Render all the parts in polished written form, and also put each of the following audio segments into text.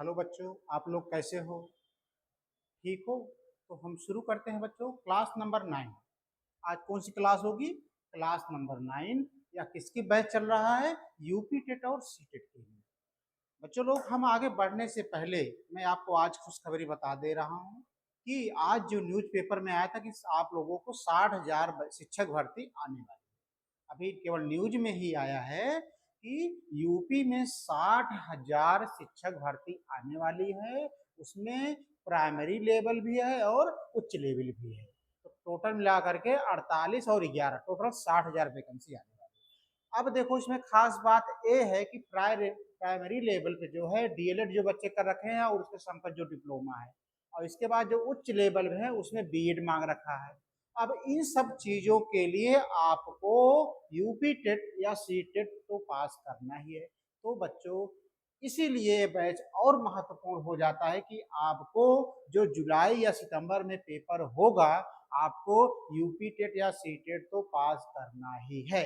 Hello बच्चों, आप लोग कैसे हो? ठीक हो? तो हम शुरू करते हैं बच्चों। Class number 9। आज कौन सी क्लास होगी? Class number 9। या किसकी बैच चल रहा है? यूपी टेट और सी टेट के लिए। बच्चों लोग, हम आगे बढ़ने से पहले मैं आपको आज खुशखबरी बता दे रहा हूँ कि आज जो न्यूज़पेपर में आया था कि आप लोगों को 60,000 शिक्षक भर्ती आने वाली है। अभी केवल न्यूज में ही आया है कि यूपी में 60,000 शिक्षक भर्ती आने वाली है। उसमें प्राइमरी लेवल भी है और उच्च लेवल भी है। तो टोटल मिला करके 48 और 11 टोटल 60,000 वैकेंसी आने वाली है। अब देखो, इसमें खास बात ये है कि प्राइमरी लेवल पे जो है डीएलएड जो बच्चे कर रखे हैं और उसके संगत जो डिप्लोमा है, और इसके बाद जो उच्च लेवल में है उसमें बीएड मांग रखा है। अब इन सब चीजों के लिए आपको यूपी टेट या सी टेट तो पास करना ही है। तो बच्चों, इसीलिए ये बैच और महत्वपूर्ण हो जाता है कि आपको जो जुलाई या सितंबर में पेपर होगा, आपको यूपी टेट या सी टेट तो पास करना ही है।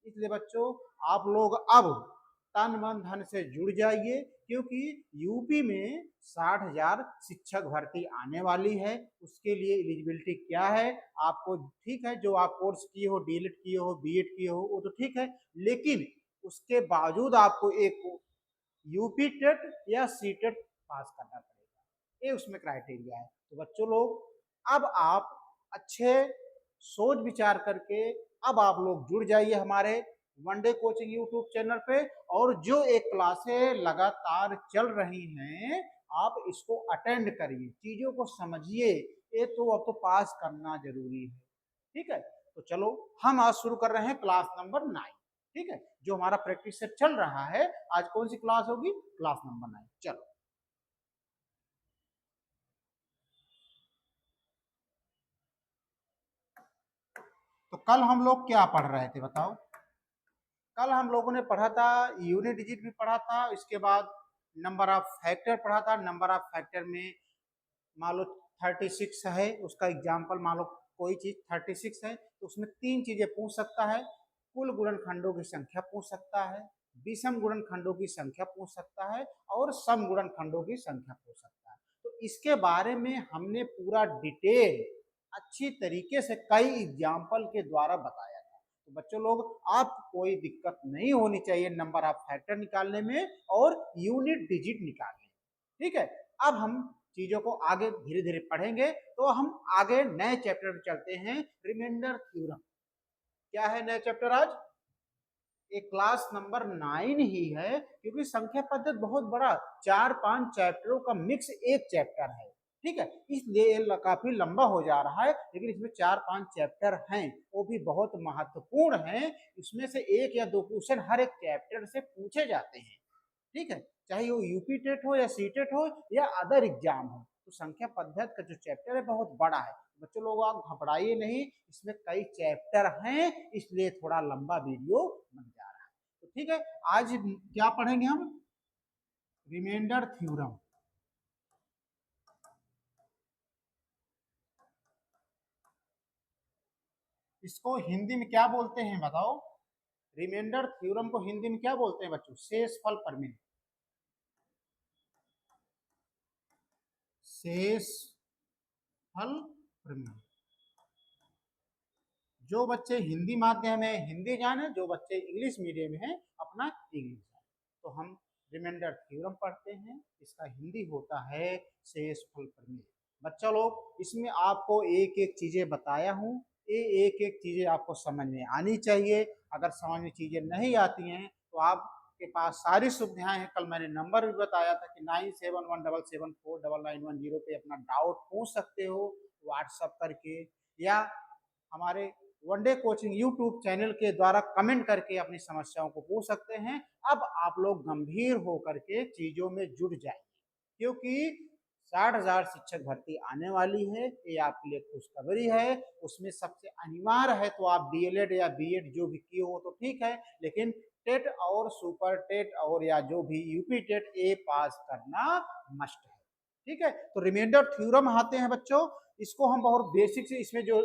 इसलिए बच्चों, आप लोग अब तन मन धन से जुड़ जाइए, क्योंकि यूपी में 60,000 शिक्षक भर्ती आने वाली है। उसके लिए एलिजिबिलिटी क्या है? आपको ठीक है, जो आप कोर्स किए हो, डीएलएड किए हो, बीएड किए हो, वो तो ठीक है, लेकिन उसके बावजूद आपको एक यूपी टेट या सी टेट पास करना पड़ेगा। ये उसमें क्राइटेरिया है। तो बच्चों लोग, अब आप अच्छे सोच विचार करके अब आप लोग जुड़ जाइए हमारे वनडे कोचिंग यूट्यूब चैनल पे। और जो एक क्लासें लगातार चल रही हैं, आप इसको अटेंड करिए, चीजों को समझिए। ये तो अब तो पास करना जरूरी है। ठीक है, तो चलो हम आज शुरू कर रहे हैं क्लास नंबर 9। ठीक है, जो हमारा प्रैक्टिस सेट चल रहा है, आज कौन सी क्लास होगी? Class number 9। चलो, तो कल हम लोग क्या पढ़ रहे थे बताओ? कल हम लोगों ने पढ़ा था, यूनिट डिजिट भी पढ़ा था, इसके बाद नंबर ऑफ फैक्टर पढ़ा था। नंबर ऑफ फैक्टर में मान लो 36 है, उसका एग्जाम्पल मान लो कोई चीज 36 है, तो उसमें तीन चीजें पूछ सकता है। कुल गुणनखंडों की संख्या पूछ सकता है, विषम गुणनखंडों की संख्या पूछ सकता है, और सम गुणनखंडों की संख्या पूछ सकता है। तो इसके बारे में हमने पूरा डिटेल अच्छी तरीके से कई एग्जाम्पल के द्वारा बताया था। तो बच्चों लोग, आप कोई दिक्कत नहीं होनी चाहिए नंबर ऑफ फैक्टर निकालने में और यूनिट डिजिट निकालने में। ठीक है, अब हम चीजों को आगे धीरे धीरे पढ़ेंगे। तो हम आगे नए चैप्टर में चलते हैं, रिमाइंडर थ्योरम। क्या है नया चैप्टर आज? एक क्लास नंबर 9 ही है, क्योंकि संख्या पद्धति बहुत बड़ा 4-5 चैप्टरों का मिक्स एक चैप्टर है। ठीक है, इसलिए काफी लंबा हो जा रहा है, लेकिन इसमें 4-5 चैप्टर हैं, वो भी बहुत महत्वपूर्ण हैं। इसमें से एक या दो क्वेश्चन हर एक चैप्टर से पूछे जाते हैं। ठीक है, चाहे वो यूपी टेट हो या सी टेट हो या अदर एग्जाम हो। तो संख्या पद्धति का जो चैप्टर है बहुत बड़ा है। बच्चों लोग, आप घबराइए नहीं, इसमें कई चैप्टर हैं, इसलिए थोड़ा लंबा वीडियो बन जा रहा है। तो ठीक है, आज क्या पढ़ेंगे हम? Reminder theorem. इसको हिंदी में क्या बोलते हैं बताओ? रिमाइंडर थ्योरम को हिंदी में क्या बोलते हैं बच्चों? शेषफल प्रमेय। शेषफल प्रमेय। जो बच्चे हिंदी माध्यम है हिंदी जाने, जो बच्चे इंग्लिश मीडियम है अपना इंग्लिश जाने। तो हम रिमाइंडर थ्योरम पढ़ते हैं, इसका हिंदी होता है शेषफल प्रमेय। बच्चा लोग, इसमें आपको एक एक चीजें बताया हूँ, ये एक एक चीजें आपको समझ में आनी चाहिए। अगर समझ में चीजें नहीं आती हैं तो आपके पास सारी सुविधाएं हैं। कल मैंने नंबर भी बताया था कि 9717749910 पे अपना डाउट पूछ सकते हो व्हाट्सअप करके, या हमारे वनडे कोचिंग यूट्यूब चैनल के द्वारा कमेंट करके अपनी समस्याओं को पूछ सकते हैं। अब आप लोग गंभीर होकर के चीजों में जुट जाएंगे, क्योंकि 60,000 शिक्षक भर्ती आने वाली है। ये आपके लिए खुशखबरी है। उसमें सबसे अनिवार्य है तो आप डीएलएड या बीएड जो भी किए हो तो ठीक है, लेकिन टेट और सुपर टेट और या जो भी यूपी टेट ए पास करना मस्ट है। ठीक है, तो रिमाइंडर थ्योरम आते हैं बच्चों। इसको हम बहुत बेसिक से, इसमें जो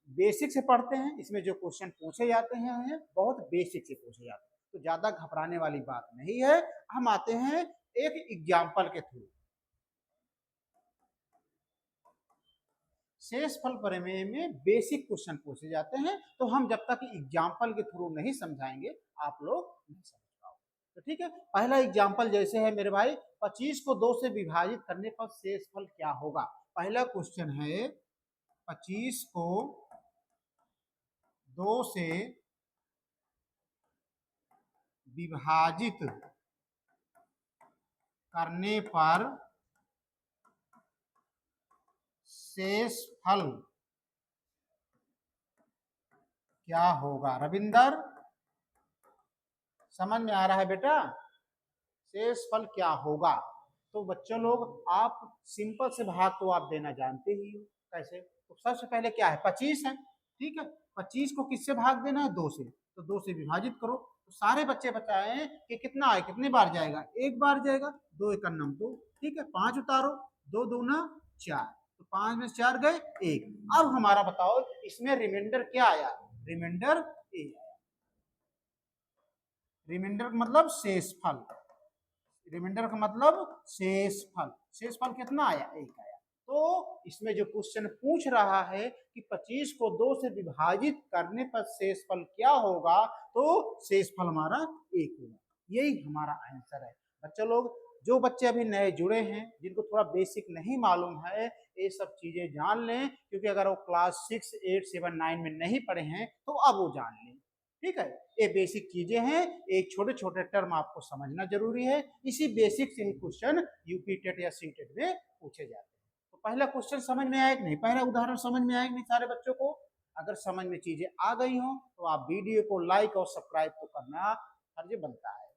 बेसिक से पढ़ते हैं, इसमें जो क्वेश्चन पूछे जाते हैं बहुत बेसिक से पूछे जाते हैं, तो ज्यादा घबराने वाली बात नहीं है। हम आते हैं एक एग्जाम्पल के थ्रू। शेषफल प्रमेय में बेसिक क्वेश्चन पूछे जाते हैं, तो हम जब तक एग्जाम्पल के थ्रू नहीं समझाएंगे आप लोग नहीं समझ पाओगे। तो ठीक है, पहला एग्जाम्पल जैसे है मेरे भाई, 25 को 2 से विभाजित करने पर शेषफल क्या होगा। पहला क्वेश्चन है 25 को 2 से विभाजित करने पर शेषफल क्या होगा। रविंदर समझ में आ रहा है बेटा, शेषफल क्या होगा। तो बच्चों लोग आप सिंपल से भाग तो आप देना जानते ही हो कैसे। तो सबसे पहले क्या है, 25 है, ठीक है, 25 को किससे भाग देना है, 2 से, तो 2 से विभाजित करो। तो सारे बच्चे बताएं कि कितना है, कितनी बार जाएगा, एक बार जाएगा, 2 एकम 2, ठीक है, 5 उतारो, 2 दूना 4, तो 5 में 4 गए 1। अब हमारा बताओ इसमें रिमाइंडर क्या आया, रिमाइंडर ए आया। रिमाइंडर मतलब शेषफल, रिमाइंडर का मतलब शेषफल, शेषफल कितना आया, 1 आया। तो इसमें जो क्वेश्चन पूछ रहा है कि 25 को 2 से विभाजित करने पर शेषफल क्या होगा, तो शेषफल हमारा 1 होगा। यही हमारा आंसर है। बच्चों लोग, जो बच्चे अभी नए जुड़े हैं, जिनको थोड़ा बेसिक नहीं मालूम है, ये सब चीजें जान लें, क्योंकि अगर वो क्लास 6, 8, 7, 9 में नहीं पढ़े हैं तो अब वो जान लें। ठीक है, ये बेसिक चीजें हैं, एक छोटे छोटे टर्म आपको समझना जरूरी है। इसी बेसिक से ही क्वेश्चन यूपी टेट या सी टेट में पूछे जाते हैं। तो पहला क्वेश्चन समझ में आया कि नहीं, पहला उदाहरण समझ में आया कि नहीं सारे बच्चों को। अगर समझ में चीजें आ गई हो तो आप वीडियो को लाइक और सब्सक्राइब तो करना फर्ज बनता है।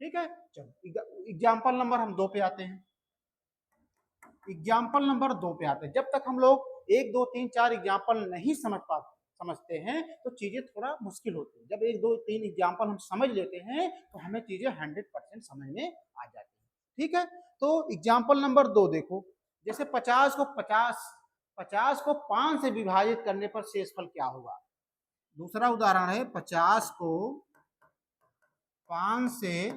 ठीक है, चलो एग्जाम्पल नंबर हम 2 पे आते हैं। एग्जाम्पल नंबर 2 पे आते हैं। जब तक हम लोग 1, 2, 3, 4 एग्जाम्पल नहीं समझते हैं तो चीजें थोड़ा मुश्किल होती है। जब 1, 2, 3 एग्जाम्पल हम समझ लेते हैं तो हमें चीजें 100% समझ में आ जाती है। ठीक है, तो एग्जाम्पल नंबर 2 देखो, जैसे 50 को 5 से विभाजित करने पर शेषफल क्या होगा। दूसरा उदाहरण है 50 को 5 से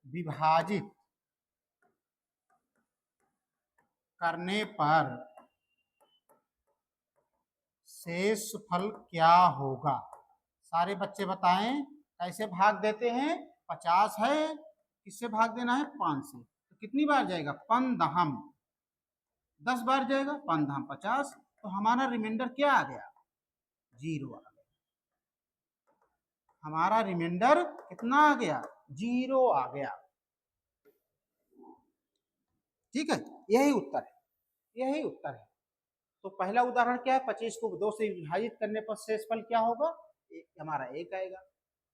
विभाजित करने पर शेषफल क्या होगा। सारे बच्चे बताएं कैसे भाग देते हैं। 50 है, किससे भाग देना है, 5 से, तो कितनी बार जाएगा, 5 10 बार जाएगा, 5 50, तो हमारा रिमाइंडर क्या आ गया, 0 आ गया। हमारा रिमाइंडर कितना आ गया, 0 आ गया। ठीक है, यही उत्तर है, यही उत्तर है। तो पहला उदाहरण क्या है, 25 को 2 से विभाजित करने पर शेषफल क्या होगा, हमारा 1 आएगा।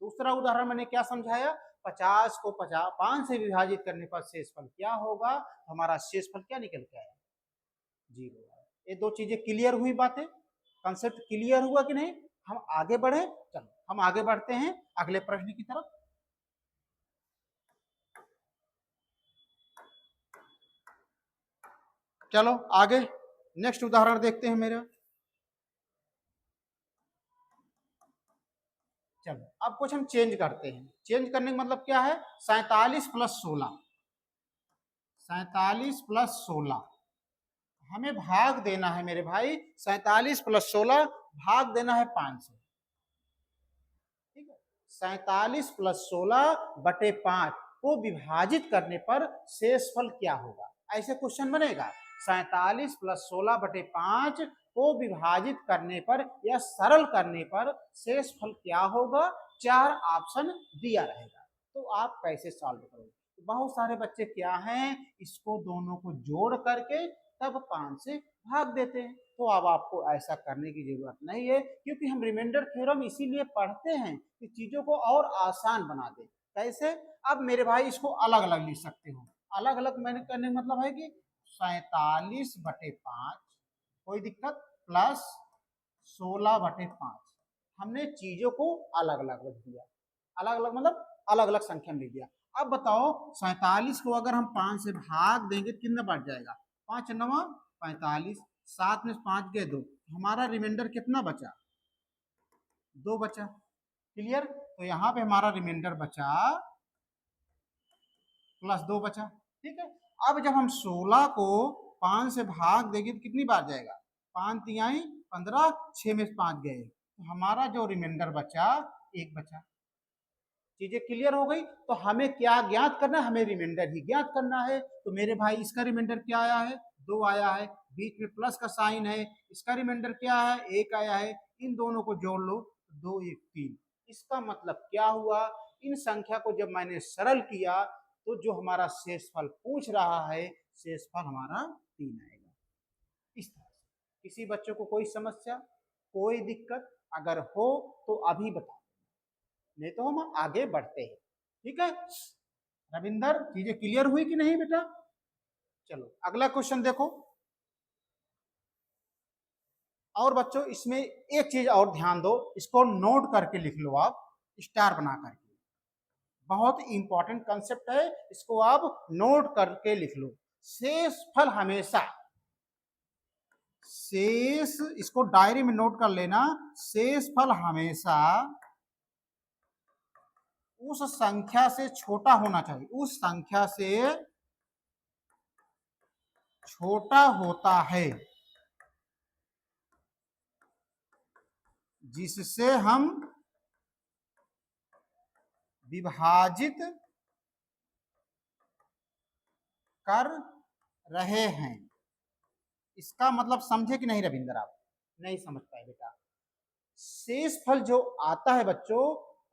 दूसरा उदाहरण मैंने क्या समझाया, 50 को 5 से विभाजित करने पर शेषफल क्या होगा, हमारा शेषफल क्या निकल के आया, 0। ये 2 चीजें क्लियर हुई, बातें कंसेप्ट क्लियर हुआ कि नहीं। हम आगे बढ़े, चलो हम आगे बढ़ते हैं अगले प्रश्न की तरफ। चलो आगे नेक्स्ट उदाहरण देखते हैं मेरा। चलो अब कुछ हम चेंज करते हैं। चेंज करने का मतलब क्या है, 47 + 16, 47 + 16 हमें भाग देना है मेरे भाई। 47 + 16 भाग देना है 5 से। ठीक है, 47 + 16 बटे 5 को विभाजित करने पर शेषफल क्या होगा, ऐसे क्वेश्चन बनेगा। 47 + 16 बटे 5 को विभाजित करने पर या सरल करने पर शेषफल क्या होगा, 4 ऑप्शन दिया रहेगा। तो आप कैसे सॉल्व करोगे। तो बहुत सारे बच्चे क्या हैं, इसको दोनों को जोड़ करके तब 5 से भाग देते हैं। तो अब आपको ऐसा करने की जरूरत नहीं है, क्योंकि हम रिमाइंडर थ्योरम इसीलिए पढ़ते हैं कि चीजों को और आसान बना दे। कैसे, अब मेरे भाई इसको अलग अलग लिख सकते हो। अलग अलग मैंने करने का मतलब है कि 47 बटे 5, कोई दिक्कत, प्लस 16 बटे 5, हमने चीजों को अलग अलग रख दिया। अलग अलग मतलब अलग अलग संख्या में लिख दिया। अब बताओ 47 को अगर हम 5 से भाग देंगे तो कितना बढ़ जाएगा, 5 9 45, 7 में 5 गए 2, हमारा रिमाइंडर कितना बचा, 2 बचा। क्लियर, तो यहाँ पे हमारा रिमाइंडर बचा प्लस 2 बचा। ठीक है, अब जब हम 16 को 5 से भाग देंगे तो कितनी बार जाएगा, 5 तिहाई 15, 6 में 5 गए, तो हमारा जो रिमाइंडर बचा 1 बचा। चीजें क्लियर हो गई। तो हमें क्या ज्ञात करना है, हमें रिमाइंडर ही ज्ञात करना है। तो मेरे भाई इसका रिमाइंडर क्या आया है, 2 आया है, बीच में प्लस का साइन है। इसका रिमाइंडर क्या है, 1 आया है। इन दोनों को जोड़ लो, 2 1 3। इसका मतलब क्या हुआ, इन संख्या को जब मैंने सरल किया तो जो हमारा शेषफल पूछ रहा है, शेषफल हमारा 3 आएगा। इस तरह से किसी बच्चों को कोई समस्या, कोई दिक्कत अगर हो तो अभी बता, नहीं तो हम आगे बढ़ते हैं। ठीक है रविंदर, चीजें क्लियर हुई कि नहीं बेटा? चलो अगला क्वेश्चन देखो। और बच्चों इसमें एक चीज और ध्यान दो, इसको नोट करके लिख लो आप, स्टार बना करके। बहुत इंपॉर्टेंट कंसेप्ट है, इसको आप नोट करके लिख लो। शेषफल हमेशा, शेष, इसको डायरी में नोट कर लेना, शेषफल हमेशा उस संख्या से छोटा होना चाहिए, उस संख्या से छोटा होता है जिससे हम विभाजित कर रहे हैं। इसका मतलब समझे कि नहीं रविंद्र? आप नहीं समझ पाए बेटा। शेषफल जो आता है बच्चों,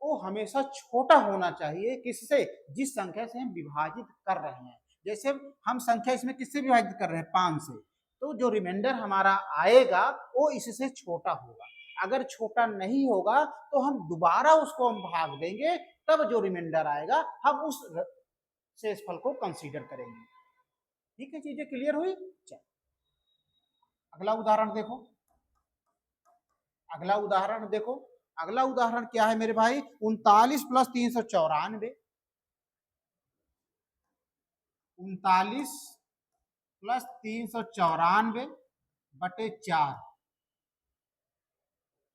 वो हमेशा छोटा होना चाहिए, किससे, जिस संख्या से हम विभाजित कर रहे हैं। जैसे हम संख्या इसमें किससे विभाजित कर रहे हैं, 5 से, तो जो रिमाइंडर हमारा आएगा वो इससे छोटा होगा। अगर छोटा नहीं होगा तो हम दोबारा उसको हम भाग देंगे, तब जो रिमाइंडर आएगा हम उस शेषफल को कंसीडर करेंगे। ठीक है, चीजें क्लियर हुई? चलो अगला उदाहरण देखो। अगला उदाहरण देखो, अगला उदाहरण क्या है मेरे भाई, 39 प्लस 394, 39 प्लस 394 बटे 4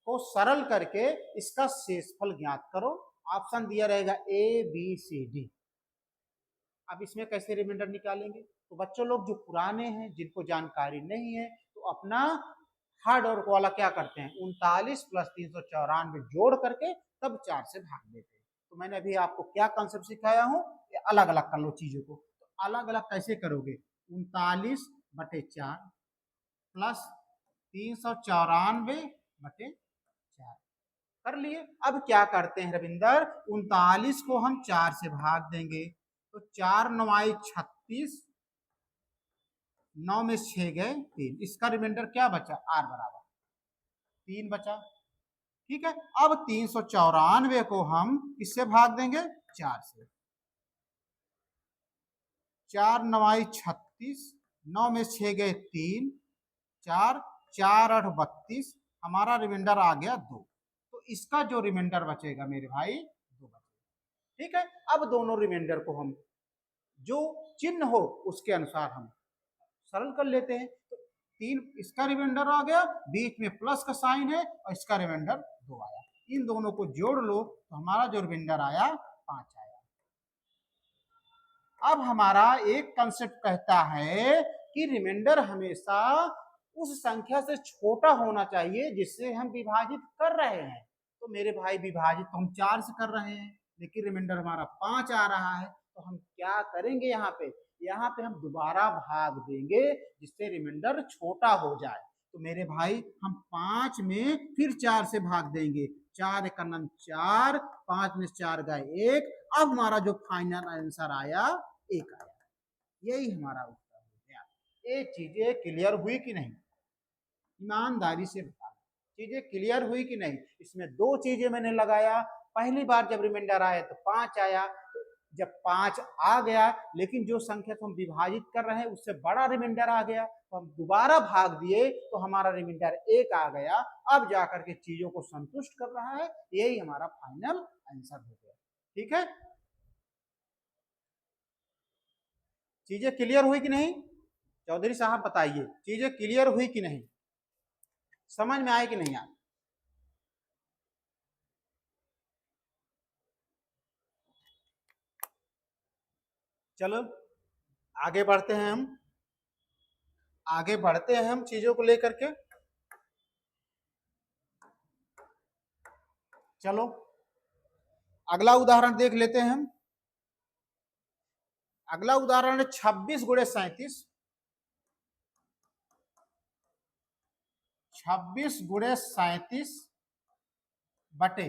को सरल करके इसका शेषफल ज्ञात करो। ऑप्शन दिया रहेगा ए बी सी डी। अब इसमें कैसे रिमाइंडर निकालेंगे, तो बच्चों लोग जो पुराने हैं, जिनको जानकारी नहीं है, तो अपना हार्ड वर्क वाला क्या करते हैं, 39 प्लस 394 जोड़ करके तब 4 से भाग देते हैं। तो मैंने अभी आपको क्या कंसेप्ट सिखाया हूँ, अलग अलग कर लो चीजों को। तो अलग अलग कैसे करोगे, 39 बटे 4 प्लस 394 बटे 4 कर लिए। अब क्या करते हैं रविंदर, 39 को हम 4 से भाग देंगे, तो 4 9 36, 9 में 6 गए 3, इसका रिमाइंडर क्या बचा, आर बराबर 3 बचा। ठीक है, अब 394 को हम किससे भाग देंगे, 4 से, 4 9 36, 9 में 6 गए 3, 4 4 8 32, हमारा रिमाइंडर आ गया 2। तो इसका जो रिमाइंडर बचेगा मेरे भाई 2 बचेगा। ठीक है, अब दोनों रिमाइंडर को हम जो चिन्ह हो उसके अनुसार हम सरल कर लेते हैं। तो 3 इसका रिमाइंडर आ गया, बीच में प्लस का साइन है, और इसका रिमाइंडर 2 आया। इन दोनों को जोड़ लो तो हमारा जो रिमाइंडर आया 5 आया। अब हमारा एक कंसेप्ट कहता है कि रिमाइंडर हमेशा उस संख्या से छोटा होना चाहिए जिससे हम विभाजित कर रहे हैं। तो मेरे भाई विभाजित तो हम 4 से कर रहे हैं, लेकिन रिमाइंडर हमारा 5 आ रहा है, तो हम क्या करेंगे, यहाँ पे हम दोबारा भाग देंगे जिससे रिमाइंडर छोटा हो जाए। तो मेरे भाई हम 5 में फिर 4 से भाग देंगे, 4 एक 4, 5 में 4 गए 1। अब हमारा जो फाइनल आंसर आया 1 आया। यही हमारा उत्तर हो गया। ये चीजें क्लियर हुई कि नहीं, ईमानदारी से बताना, चीजें क्लियर हुई कि नहीं? इसमें 2 चीजें मैंने लगाया। पहली बार जब रिमाइंडर आया तो 5 आया, तो जब 5 आ गया, लेकिन जो संख्या को हम विभाजित कर रहे हैं उससे बड़ा रिमाइंडर आ गया, तो हम दोबारा भाग दिए तो हमारा रिमाइंडर 1 आ गया। अब जाकर के चीजों को संतुष्ट कर रहा है, यही हमारा फाइनल आंसर हो गया। ठीक है, चीजें क्लियर हुई कि नहीं? चौधरी साहब बताइए, चीजें क्लियर हुई कि नहीं, समझ में आए कि नहीं आए? चलो आगे बढ़ते हैं हम, आगे बढ़ते हैं हम चीजों को लेकर के। चलो अगला उदाहरण देख लेते हैं हम। अगला उदाहरण है 26 गुणे 37। 26 गुणे 37 बटे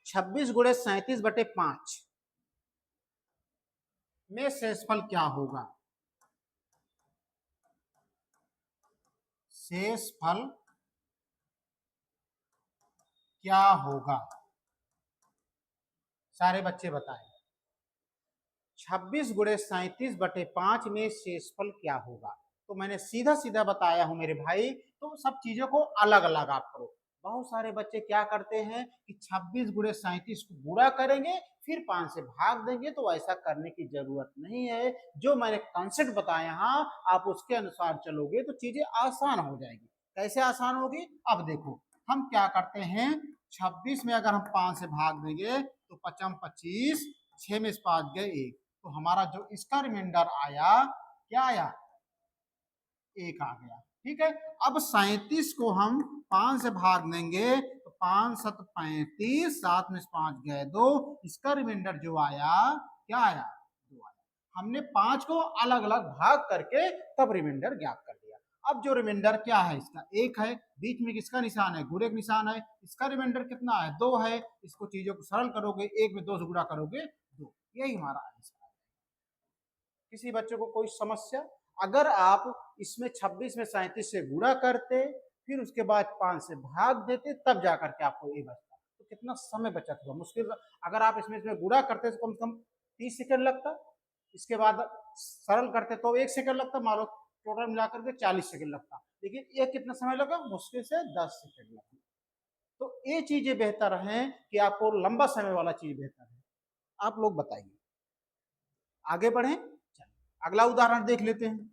26 गुणे 37 बटे 5 में शेषफल क्या होगा? शेषफल क्या होगा? सारे बच्चे बताएं। 26 गुणे 37 बटे 5 में शेषफल क्या होगा? तो मैंने सीधा सीधा बताया हूं मेरे भाई, तो सब चीजों को अलग अलग आप करो। बहुत सारे बच्चे क्या करते हैं कि 26 गुणे 37 को गुणा करेंगे फिर 5 से भाग देंगे, तो ऐसा करने की जरूरत नहीं है। जो मैंने कॉन्सेप्ट बताया हाँ, आप उसके अनुसार चलोगे तो चीजें आसान हो जाएगी। कैसे आसान होगी? अब देखो हम क्या करते हैं, 26 में अगर हम 5 से भाग देंगे तो 5 25, 6 में 5 गए 1, तो हमारा जो इसका रिमाइंडर आया क्या आया? 1 आ गया। ठीक है, अब 37 को हम 5 से भाग देंगे तो 5 7 35, 7 में 5 गए 2, इसका रिमाइंडर जो आया क्या आया? 2 आया। हमने 5 को अलग अलग भाग करके तब रिमाइंडर ज्ञात कर दिया। अब जो रिमाइंडर क्या है इसका? 1 है, बीच में किसका निशान है? गुणे का निशान है। इसका रिमाइंडर कितना है? 2 है। इसको चीजों को सरल करोगे, 1 में 2 से गुणा करोगे 2, यही हमारा आंसर है। किसी बच्चे को कोई समस्या? अगर आप इसमें 26 में 37 से गुणा करते फिर उसके बाद 5 से भाग देते तब जाकर के आपको ये बचता, तो कितना समय बचत हुआ। मुश्किल अगर आप इसमें गुणा करते तो कम से कम 30 सेकंड लगता, इसके बाद सरल करते तो 1 सेकंड लगता, मान लो टोटल मिलाकर के 40 सेकंड लगता, लेकिन ये कितना समय लगा? मुश्किल से 10 सेकंड लगा। तो ये चीजें बेहतर हैं कि आपको लंबा समय वाला चीज बेहतर है। आप लोग बताइए, आगे बढ़े। अगला उदाहरण देख लेते हैं।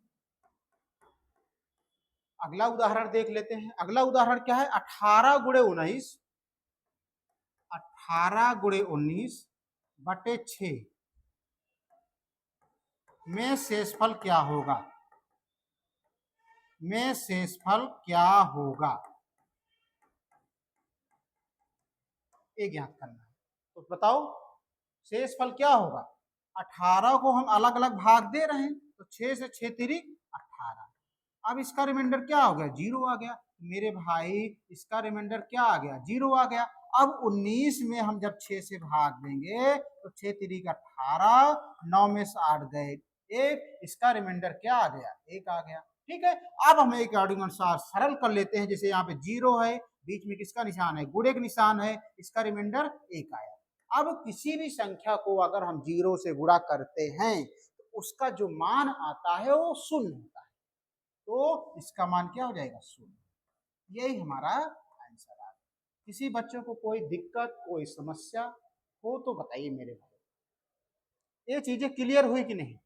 अगला उदाहरण देख लेते हैं। अगला उदाहरण क्या है? 18 गुणे 19, 18 गुणे 19 बटे 6 में शेषफल क्या होगा? में शेषफल क्या होगा? ये ज्ञात करना है। तो बताओ शेषफल क्या होगा? 18 को हम अलग अलग भाग दे रहे हैं, तो 6 से 6 तिरी 18। अब इसका रिमाइंडर क्या हो गया? 0 आ गया। मेरे भाई इसका रिमाइंडर क्या आ गया? 0 आ गया। अब 19 में हम जब 6 से भाग देंगे तो 6 तिरी का 18, 9 में से 8 गए 1, इसका रिमाइंडर क्या आ गया? 1 आ गया। ठीक है, अब हम एक अनुसार सरल कर लेते हैं। जैसे यहाँ पे 0 है, बीच में किसका निशान है? गुणे का निशान है, इसका रिमाइंडर 1 आया। अब किसी भी संख्या को अगर हम 0 से गुणा करते हैं तो उसका जो मान आता है वो शून्य होता है, तो इसका मान क्या हो जाएगा? शून्य। यही हमारा आंसर है। किसी बच्चों को कोई दिक्कत कोई समस्या हो तो बताइए मेरे भाई। ये चीजें क्लियर हुई कि नहीं?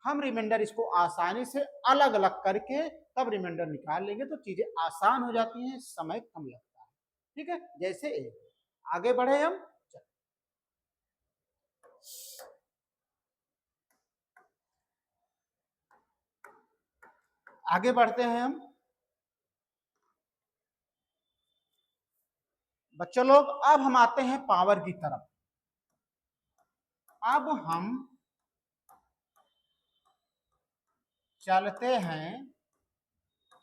हम रिमाइंडर इसको आसानी से अलग अलग करके तब रिमाइंडर निकाल लेंगे तो चीजें आसान हो जाती हैं, समय कम लगता है। ठीक है, जैसे आगे बढ़े हम। आगे बढ़ते हैं हम बच्चों लोग। अब हम आते हैं पावर की तरफ। अब हम चलते हैं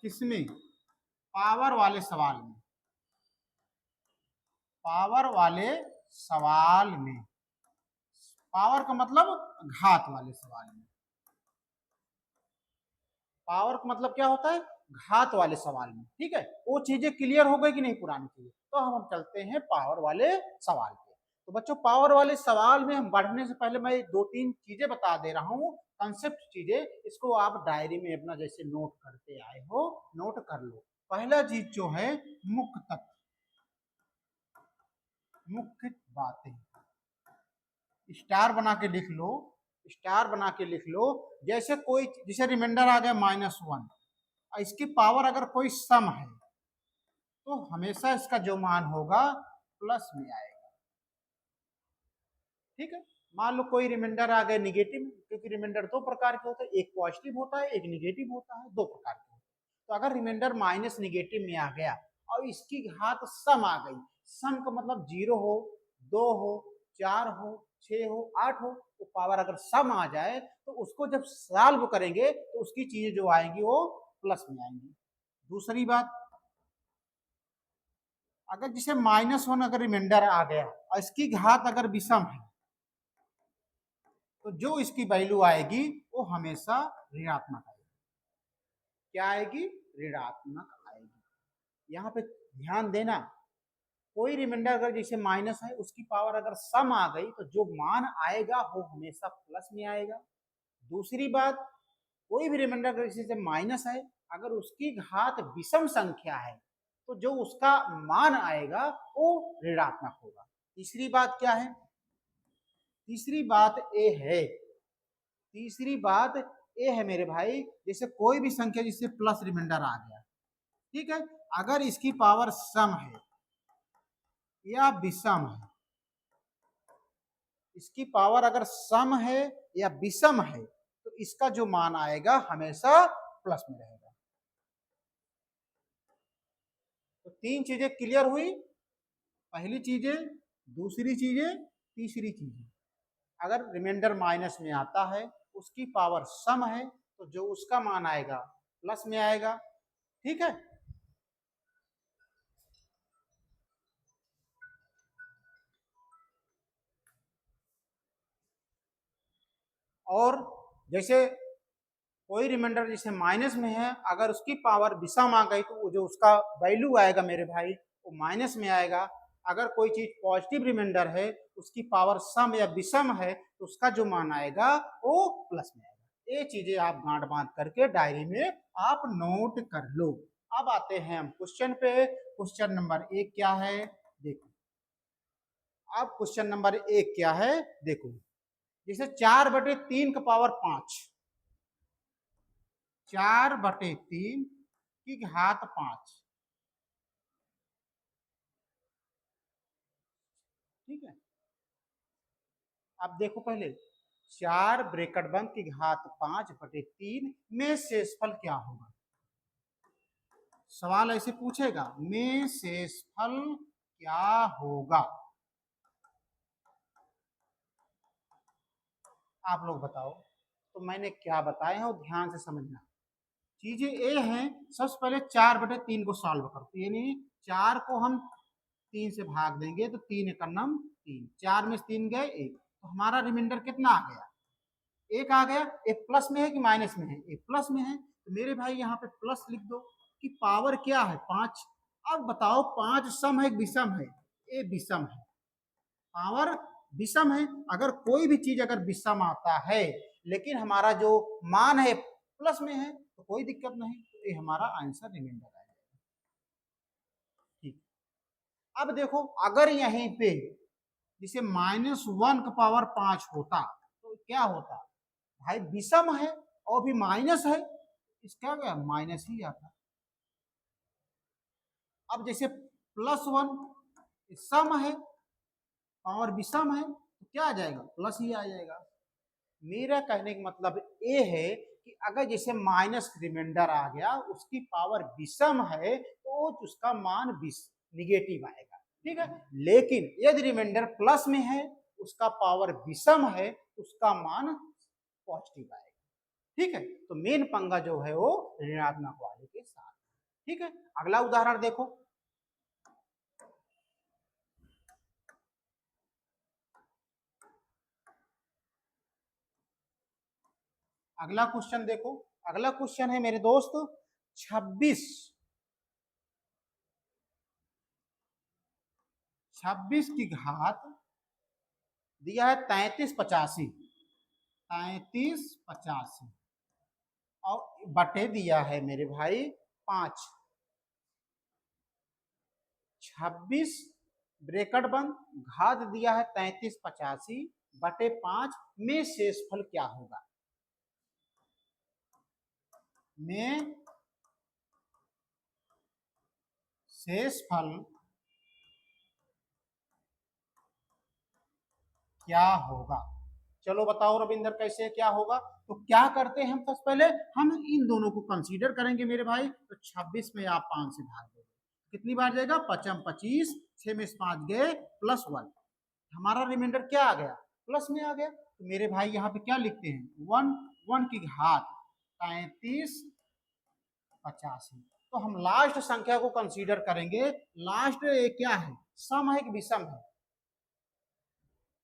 किसमें? पावर वाले सवाल में। पावर वाले सवाल में, पावर का मतलब घात वाले सवाल में। पावर का मतलब क्या होता है? घात वाले सवाल में। ठीक है, वो चीजें क्लियर हो गई कि नहीं पुरानी चीजें? तो हम चलते हैं पावर वाले सवाल पे। तो बच्चों पावर वाले सवाल में हम बढ़ने से पहले मैं 2-3 चीजें बता दे रहा हूँ, कंसेप्ट चीजें, इसको आप डायरी में अपना जैसे नोट करते आए हो नोट कर लो। पहला चीज जो है मुख्य तत्व, मुख्य बातें, स्टार बना के लिख लो, स्टार बना के लिख लो। जैसे कोई जैसे रिमाइंडर आ गया -1, इसकी पावर अगर कोई सम है तो हमेशा इसका जो मान होगा प्लस में आएगा। ठीक है, मान लो कोई रिमाइंडर आ गए निगेटिव, क्योंकि रिमाइंडर दो प्रकार के होते हैं, एक पॉजिटिव होता है एक निगेटिव होता है, दो प्रकार के होते हैं। तो अगर रिमाइंडर माइनस निगेटिव में आ गया और इसकी घात सम आ गई, सम का मतलब 0 हो, 2 हो, 4 हो, 6 हो, 8 हो, तो पावर अगर सम आ जाए तो उसको जब सॉल्व करेंगे तो उसकी चीजें जो आएंगी वो प्लस में आएंगी। दूसरी बात, अगर जिसे -1 अगर रिमाइंडर आ गया और इसकी घात अगर विषम है तो जो इसकी वैल्यू आएगी वो हमेशा ऋणात्मक आएगी। क्या आएगी? ऋणात्मक आएगी। यहाँ पे ध्यान देना, कोई रिमाइंडर अगर जैसे माइनस है उसकी पावर अगर सम आ गई तो जो मान आएगा वो हमेशा प्लस में आएगा। दूसरी बात, कोई भी रिमाइंडर अगर जैसे माइनस है अगर उसकी घात विषम संख्या है तो जो उसका मान आएगा वो ऋणात्मक होगा। तीसरी बात क्या है? तीसरी बात ये है, तीसरी बात ये है मेरे भाई, जैसे कोई भी संख्या जिससे प्लस रिमाइंडर आ गया, ठीक है, अगर इसकी पावर सम है या विषम है, इसकी पावर अगर सम है या विषम है तो इसका जो मान आएगा हमेशा प्लस में रहेगा। तो तीन चीजें क्लियर हुई, पहली चीजें, दूसरी चीजें, तीसरी चीजें। अगर रिमाइंडर माइनस में आता है, उसकी पावर सम है तो जो उसका मान आएगा प्लस में आएगा। ठीक है, और जैसे कोई रिमाइंडर जैसे माइनस में है अगर उसकी पावर विषम आ गई तो जो उसका वैल्यू आएगा मेरे भाई वो माइनस में आएगा। अगर कोई चीज पॉजिटिव रिमाइंडर है उसकी पावर सम या विषम है तो उसका जो मान आएगा वो प्लस में आएगा। ये चीजें आप गांठ बांध करके डायरी में आप नोट कर लो। अब आते हैं हम क्वेश्चन पे। क्वेश्चन नंबर 1 क्या है देखो। अब क्वेश्चन नंबर 1 क्या है देखो, जैसे 4/3 का पावर 5, 4/3 की घात 5, ठीक है। अब देखो पहले 4 ब्रैकेट बंद की घात 5/3 में शेषफल क्या होगा। सवाल ऐसे पूछेगा में शेषफल क्या होगा, आप लोग बताओ। तो मैंने क्या बताया है ध्यान से समझना। चीजें ये हैं, सबसे पहले 4/3 को सॉल्व करो, यानी 4 को हम 3 से भाग देंगे तो 3 एकम 3, 4 में 3 गए 1, तो हमारा रिमाइंडर कितना आ गया? 1 आ गया। एक प्लस में है कि माइनस में है? एक प्लस में है, तो मेरे भाई यहाँ पे प्लस लिख दो कि पावर क्या है 5। अब बताओ 5 सम है विषम है? ये विषम है, पावर विषम है। अगर कोई भी चीज अगर विषम आता है लेकिन हमारा जो मान है प्लस में है तो कोई दिक्कत नहीं, तो ये हमारा आंसर रिमाइंडर आ जाएगा। ठीक, अब देखो अगर यहीं पे जैसे -1 का पावर 5 होता तो क्या होता भाई? विषम है और भी माइनस है, इसका क्या माइनस ही आता। अब जैसे +1 सम है और विषम है तो क्या आ जाएगा? प्लस ही आ जाएगा। मेरा कहने का मतलब ये है कि अगर जैसे माइनस रिमाइंडर आ गया उसकी पावर विषम है तो उसका मान निगेटिव आएगा, ठीक है। लेकिन यदि रिमाइंडर प्लस में है उसका पावर विषम है उसका मान पॉजिटिव आएगा, ठीक है। तो मेन पंगा जो है वो ऋणात्मक वाले के साथ, ठीक है। अगला उदाहरण देखो। अगला क्वेश्चन देखो। अगला क्वेश्चन है मेरे दोस्त 26 की घात दिया है 3385, 3385 और बटे दिया है मेरे भाई 5। 26 ब्रैकेट बंद घात दिया है 3385 बटे 5 में शेषफल क्या होगा? में शेषफल क्या होगा? चलो बताओ रविंदर कैसे क्या होगा। तो क्या करते हैं हम, सबसे पहले हम इन दोनों को कंसीडर करेंगे मेरे भाई। तो 26 में आप 5 से भाग दोगे, कितनी बार जाएगा, 5 25, 6 में 5 गए प्लस 1, हमारा रिमाइंडर क्या आ गया, प्लस में आ गया। तो मेरे भाई यहाँ पे क्या लिखते हैं, 1 1 की घात 33 85। तो हम लास्ट संख्या को कंसीडर करेंगे। लास्ट क्या है, सम है कि विषम है,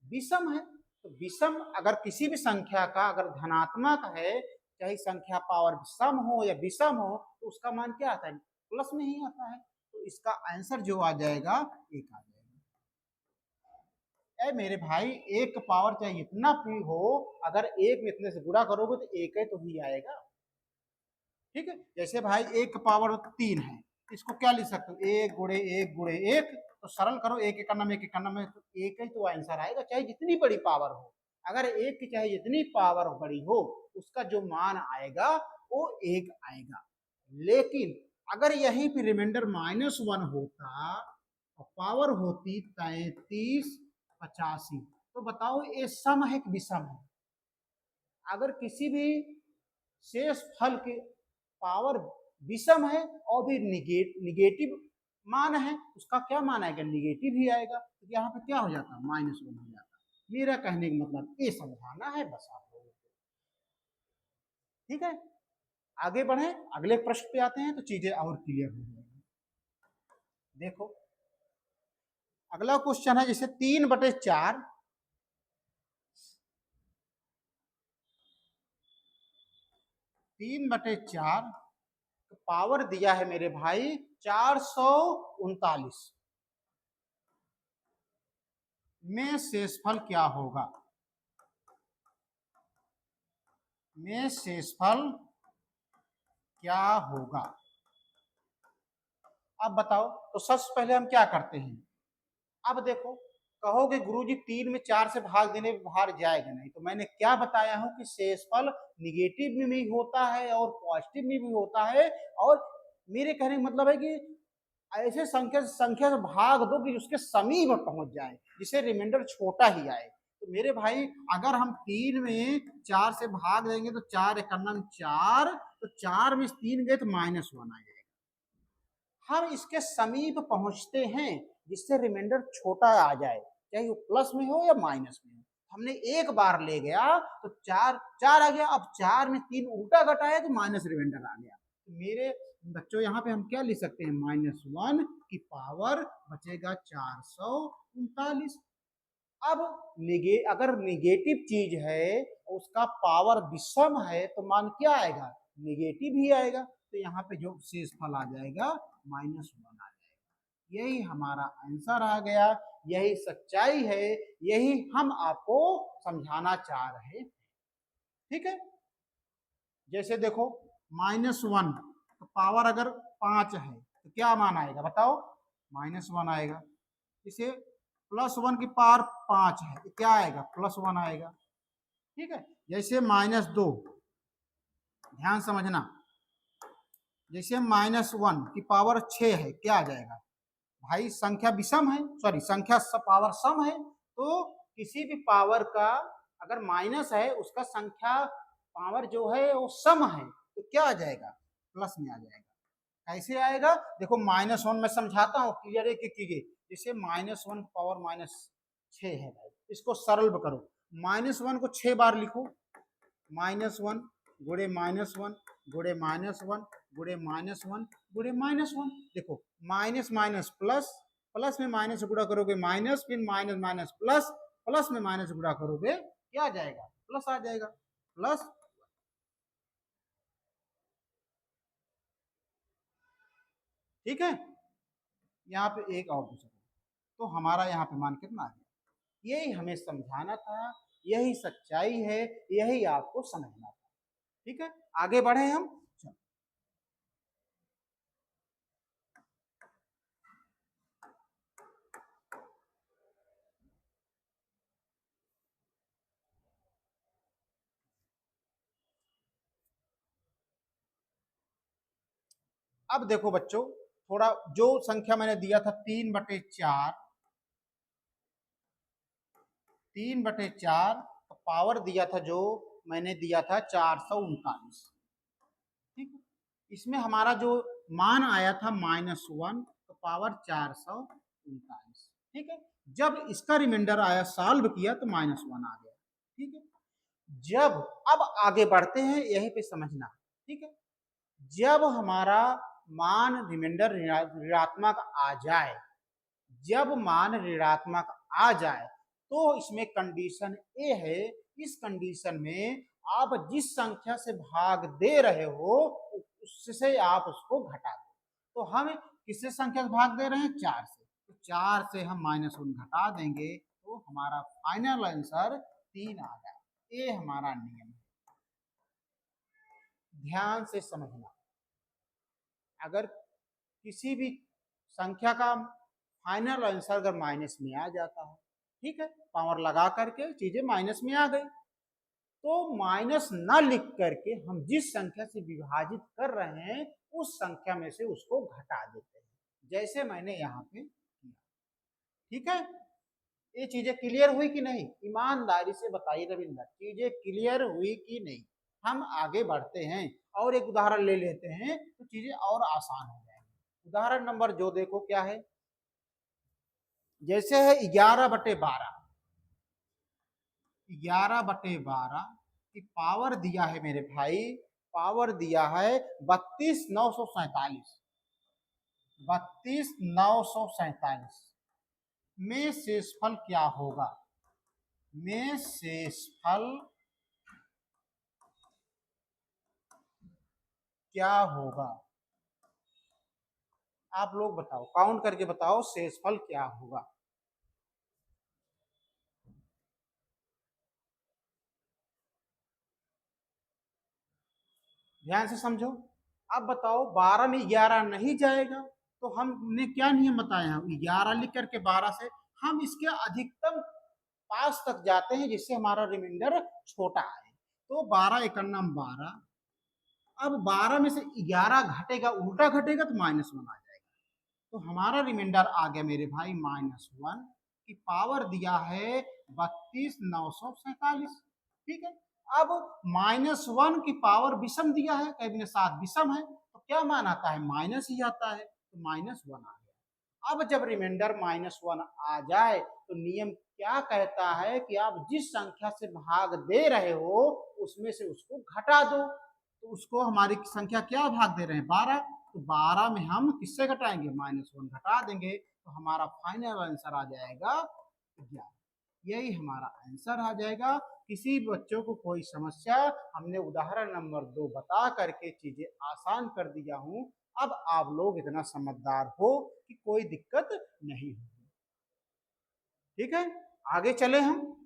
विषम है। तो विषम अगर किसी भी संख्या का अगर धनात्मक है, चाहे संख्या पावर सम हो या विषम हो, तो उसका मान क्या आता है, प्लस में ही आता है। तो इसका आंसर जो आ जाएगा, एक आ जाएगा। मेरे भाई एक का पावर चाहे इतना भी हो, अगर एक में इतने से गुणा करोगे तो एक है तो ही आएगा। ठीक है, जैसे भाई एक का पावर 3 है, इसको क्या लिख सकते हो, एक गुणे एक गुणे एक, तो सरल करो, एक इक्यानवे एक इक्यानवे, तो एक ही तो आंसर आएगा, चाहे जितनी बड़ी पावर हो। अगर एक की चाहे जितनी पावर बड़ी हो, उसका जो मान आएगा वो एक आएगा। लेकिन अगर यहीं पे रिमाइंडर -1 होता और पावर होती 33 85, तो बताओ ये सम है कि विषम है। अगर किसी भी शेष फल के पावर विषम है और भी निगेटिव मान है, उसका क्या मान आएगा, निगेटिव ही आएगा। तो यहाँ पे क्या हो जाता है, -1 हो जाता है। मेरा कहने का मतलब ये समझाना है बस आप लोगों को। ठीक है, आगे बढ़े, अगले प्रश्न पे आते हैं तो चीजें और क्लियर हो जाएगी। देखो अगला क्वेश्चन है, जैसे 3/4, 3/4 पावर दिया है मेरे भाई 439 में शेषफल क्या होगा, में शेषफल क्या होगा। अब बताओ, तो सबसे पहले हम क्या करते हैं, अब देखो कहोगे गुरुजी 3 में 4 से भाग देने में बाहर जाएगा नहीं, तो मैंने क्या बताया हूं कि शेषफल निगेटिव में भी होता है और पॉजिटिव में भी होता है। और मेरे कहने का मतलब है कि ऐसे संख्या से भाग दो कि उसके समीप पहुंच जाए, जिससे रिमाइंडर छोटा ही आए। तो मेरे भाई अगर हम 3 में 4 से भाग देंगे तो 4 इक्यावन 4, तो 4 में 3 गए तो -1 आ जाएगा। हम इसके समीप पहुंचते हैं जिससे रिमाइंडर छोटा आ जाए, चाहे वो प्लस में हो या माइनस में हो। हमने एक बार ले गया तो 4 4 आ गया, अब 4 में 3 उल्टा घटाया तो माइनस रिमाइंडर आ गया। तो मेरे बच्चों यहाँ पे हम क्या लिख सकते हैं, -1 की पावर बचेगा 439। अब अगर निगेटिव चीज है, उसका पावर विषम है, तो मान क्या आएगा, निगेटिव ही आएगा। तो यहाँ पे जो शेषफल आ जाएगा -1 आ जाएगा। यही हमारा आंसर आ गया, यही सच्चाई है, यही हम आपको समझाना चाह रहे हैं। ठीक है, जैसे देखो -1 तो पावर अगर 5 है तो क्या मान आएगा बताओ, -1 आएगा। इसे +1 की पावर 5 है तो क्या आएगा, +1 आएगा। ठीक है, जैसे -2, ध्यान समझना, जैसे -1 की पावर 6 है, क्या आ जाएगा भाई, संख्या विषम है, सॉरी संख्या पावर सम है, तो किसी भी पावर का अगर माइनस है, उसका संख्या पावर जो है वो सम है, तो क्या आ जाएगा, प्लस में आ जाएगा। कैसे आएगा, देखो -1 मैं समझाता हूँ, क्लियर है कि कीजिए। जैसे -1 पावर -6 है भाई, इसको सरल करो, -1 को 6 बार लिखो, -1 गुणे -1 गुणे -1 गुणे -1 गुणे -1। देखो माइनस माइनस प्लस, प्लस में माइनस गुणा करोगे माइनस, फिर माइनस माइनस प्लस, प्लस में माइनस गुणा करोगे क्या आ जाएगा, प्लस आ जाएगा, प्लस। ठीक है, यहाँ पे एक और पूछा, तो हमारा यहाँ पे मान कितना आ गया। यही हमें समझाना था, यही सच्चाई है, यही आपको समझना था। ठीक है, आगे बढ़े हम। अब देखो बच्चों, थोड़ा जो संख्या मैंने दिया था 3/4, 3/4 तो पावर दिया था जो मैंने दिया था 439, ठीक है। इसमें हमारा जो मान आया था -1 तो पावर 439, ठीक है। जब इसका रिमाइंडर आया सॉल्व किया तो -1 आ गया, ठीक है। जब अब आगे बढ़ते हैं, यहीं पे समझना, ठीक है। जब हमारा मान रिमाइंडर ऋणात्मक आ जाए, जब मान ऋणात्मक आ जाए तो इसमें कंडीशन ए है, इस कंडीशन में आप जिस संख्या से भाग दे रहे हो उससे आप उसको घटा दो। तो हम किससे संख्या से भाग दे रहे हैं? 4 से। तो 4 से हम -1 घटा देंगे तो हमारा फाइनल आंसर 3 आ गया। ये हमारा नियम है, ध्यान से समझना। अगर किसी भी संख्या का फाइनल आंसर अगर माइनस में आ जाता है, ठीक है, पावर लगा करके चीजें माइनस में आ गई, तो माइनस न लिख करके हम जिस संख्या से विभाजित कर रहे हैं उस संख्या में से उसको घटा देते हैं, जैसे मैंने यहाँ पे किया, ठीक है। ये चीजें क्लियर हुई कि नहीं? ईमानदारी से बताइए रविंद्र, चीजें क्लियर हुई कि नहीं? हम आगे बढ़ते हैं और एक उदाहरण ले लेते हैं तो चीजें और आसान हो जाएंगी। उदाहरण नंबर जो देखो क्या है, जैसे है 11/12, 11/12 की पावर दिया है मेरे भाई, पावर दिया है 32,947, 32,947 में शेषफल क्या होगा? में शेषफल क्या होगा? आप लोग बताओ, काउंट करके बताओ शेषफल क्या होगा। ध्यान से समझो। अब बताओ 12 में 11 नहीं जाएगा तो हमने क्या नियम बताया है? 11 लिख करके 12 से हम इसके अधिकतम पास तक जाते हैं जिससे हमारा रिमाइंडर छोटा आए। तो 12 एकन्नम 12, अब 12 में से 11 घटेगा, उल्टा घटेगा तो -1 आ जाएगा। तो हमारा रिमाइंडर आ गया मेरे भाई -1 की पावर दिया है 32,947, ठीक है। अब -1 की पावर विषम दिया है, कैबिनेट साथ विषम है तो क्या मान आता है? माइनस ही आता है, तो -1 आ गया। अब जब रिमाइंडर -1 आ जाए तो नियम क्या कहता है कि आप जिस संख्या से भाग दे रहे हो उसमें से उसको घटा दो। तो उसको हमारी संख्या क्या भाग दे रहे हैं? 12, तो 12 में हम किससे घटाएंगे? -1 घटा देंगे तो हमारा फाइनल आंसर आ जाएगा 11। यही हमारा आंसर आ जाएगा। किसी बच्चों को कोई समस्या, हमने उदाहरण नंबर 2 बता करके चीजें आसान कर दिया हूं। अब आप लोग इतना समझदार हो कि कोई दिक्कत नहीं होगी, ठीक है। आगे चले हम,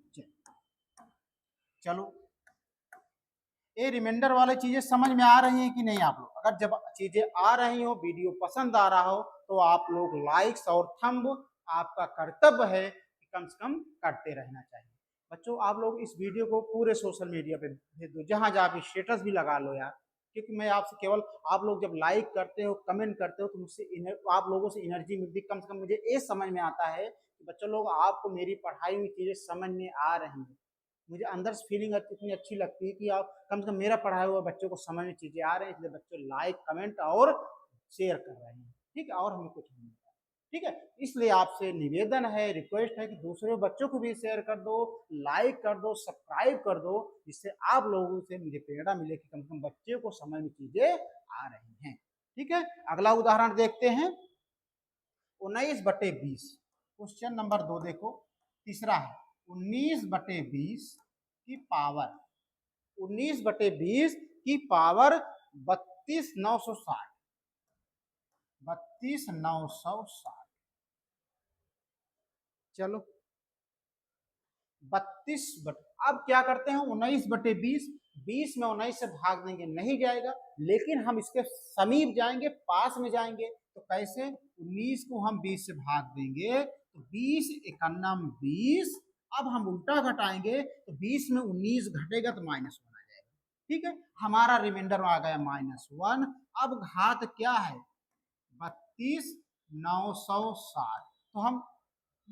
चलो ये रिमाइंडर वाली चीजें समझ में आ रही हैं कि नहीं आप लोग? अगर जब चीजें आ रही हो, वीडियो पसंद आ रहा हो तो आप लोग लाइक्स और थंब, आपका कर्तव्य है कि कम से कम करते रहना चाहिए। बच्चों आप लोग इस वीडियो को पूरे सोशल मीडिया पे भेज दो, जहां जहां भी स्टेटस भी लगा लो यार, क्योंकि मैं आपसे केवल, आप लोग जब लाइक करते हो, कमेंट करते हो तो मुझसे आप लोगों से एनर्जी मिलती, कम से कम मुझे ये समझ में आता है कि बच्चों लोग आपको मेरी पढ़ाई हुई चीजें समझ में आ रही हैं। मुझे अंदर से फीलिंग इतनी अच्छी लगती है कि आप कम से कम मेरा पढ़ाया हुआ बच्चों को समझ में चीजें आ रही हैं, इसलिए बच्चों लाइक कमेंट और शेयर कर रहे हैं, ठीक है। और हमें कुछ नहीं मिलता, ठीक है। इसलिए आपसे निवेदन है, रिक्वेस्ट है कि दूसरे बच्चों को भी शेयर कर दो, लाइक कर दो, सब्सक्राइब कर दो, जिससे आप लोगों से मुझे प्रेरणा मिले कि कम से कम बच्चे को समझ में चीजें आ रही हैं, ठीक है। अगला उदाहरण देखते हैं, 19/20, क्वेश्चन नंबर 2 देखो, तीसरा है 19/20 की पावर, 19/20 की पावर 32,960, 32,960। चलो 32 अब क्या करते हैं? 19/20, 20 में 19 से भाग देंगे नहीं जाएगा, लेकिन हम इसके समीप जाएंगे, पास में जाएंगे। तो कैसे? 19 को हम 20 से भाग देंगे तो 20 एकन्नम 20, अब हम उल्टा घटाएंगे तो 20 में 19 घटेगा तो -1 आ जाएगा, ठीक है। हमारा रिमाइंडर आ गया -1। अब घात क्या है? 32,960, तो हम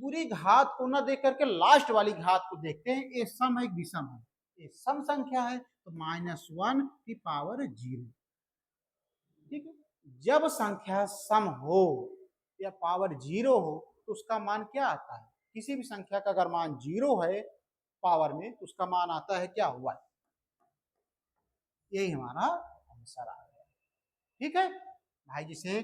पूरी घात को ना देख करके लास्ट वाली घात को देखते हैं। ये सम है, एक विषम है, ये सम संख्या है, तो -1 की पावर 0। ठीक है, जब संख्या सम हो या पावर 0 हो तो उसका मान क्या आता है? किसी भी संख्या का अगर मान 0 है पावर में तो उसका मान आता है क्या? 1। यही हमारा आंसर आ गया। ठीक है भाई, जिसे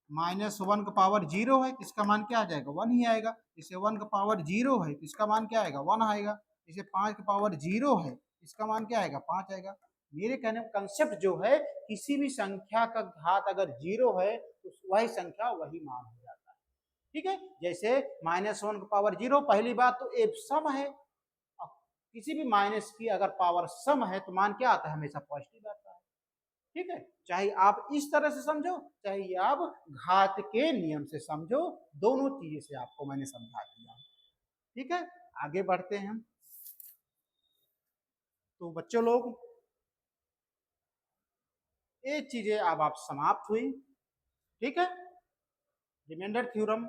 -1 का पावर 0 है तो इसका मान क्या आ जाएगा? 1 ही आएगा। जिसे 1 का पावर 0 है तो इसका मान क्या आएगा? 1 आएगा। जिसे 5 का पावर 0 है इसका मान क्या आएगा? 5 आएगा। मेरे कहने का कंसेप्ट जो है, किसी भी संख्या का घात अगर 0 है तो वही संख्या वही मान हो जाता है। ठीक है, जैसे -1 का पावर 0, पहली बात तो ये सम है। किसी भी माइनस की अगर पावर सम है तो मान क्या आता है? हमेशा पॉजिटिव आता है। ठीक है, चाहे आप इस तरह से समझो, चाहे आप घात के नियम से समझो, दोनों चीजें से आपको मैंने समझा दिया। ठीक है, आगे बढ़ते हैं। तो बच्चों लोग, ये चीजें अब आप समाप्त हुई। ठीक है, रिमाइंडर थ्योरम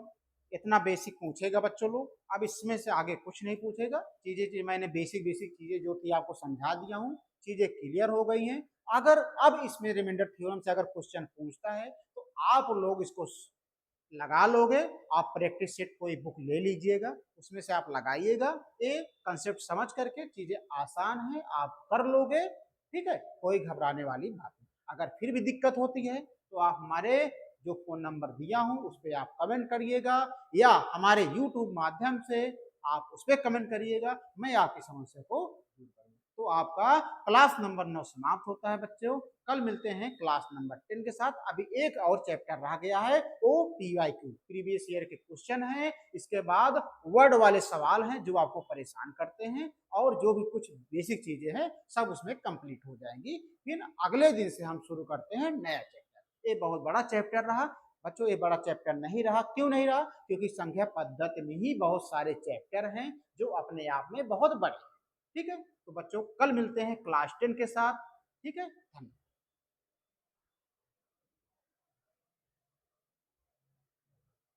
इतना बेसिक पूछेगा बच्चों लोग, अब इसमें से आगे कुछ नहीं पूछेगा। चीजें मैंने बेसिक चीजें जो थी आपको समझा दिया हूँ, चीजें क्लियर हो गई हैं। अगर अब इसमें रिमाइंडर थ्योरम से अगर क्वेश्चन पूछता है तो आप लोग इसको लगा लोगे। आप प्रैक्टिस सेट कोई बुक ले लीजिएगा, उसमें से आप लगाइएगा। ये कंसेप्ट समझ करके चीजें आसान है, आप कर लोगे। ठीक है, कोई घबराने वाली बात नहीं। अगर फिर भी दिक्कत होती है तो आप हमारे जो फोन नंबर दिया हूं उस पर आप कमेंट करिएगा, या हमारे यूट्यूब माध्यम से आप उस पर कमेंट करिएगा, मैं आपकी समस्या को दूर करूंगा। तो आपका क्लास नंबर 9 समाप्त होता है बच्चों। कल मिलते हैं क्लास नंबर 10 के साथ। अभी एक और चैप्टर रह गया है, वो PYQ, प्रीवियस ईयर के क्वेश्चन है। इसके बाद वर्ड वाले सवाल हैं जो आपको परेशान करते हैं, और जो भी कुछ बेसिक चीजें हैं सब उसमें कंप्लीट हो जाएंगी। फिर अगले दिन से हम शुरू करते हैं नया चैप्टर। ये बहुत बड़ा चैप्टर रहा बच्चों, ये बड़ा चैप्टर नहीं रहा। क्यों नहीं रहा? क्योंकि संख्या पद्धति में ही बहुत सारे चैप्टर हैं जो अपने आप में बहुत बड़े हैं। ठीक है, तो बच्चों कल मिलते हैं क्लास 10 के साथ। ठीक है, धन्यवाद।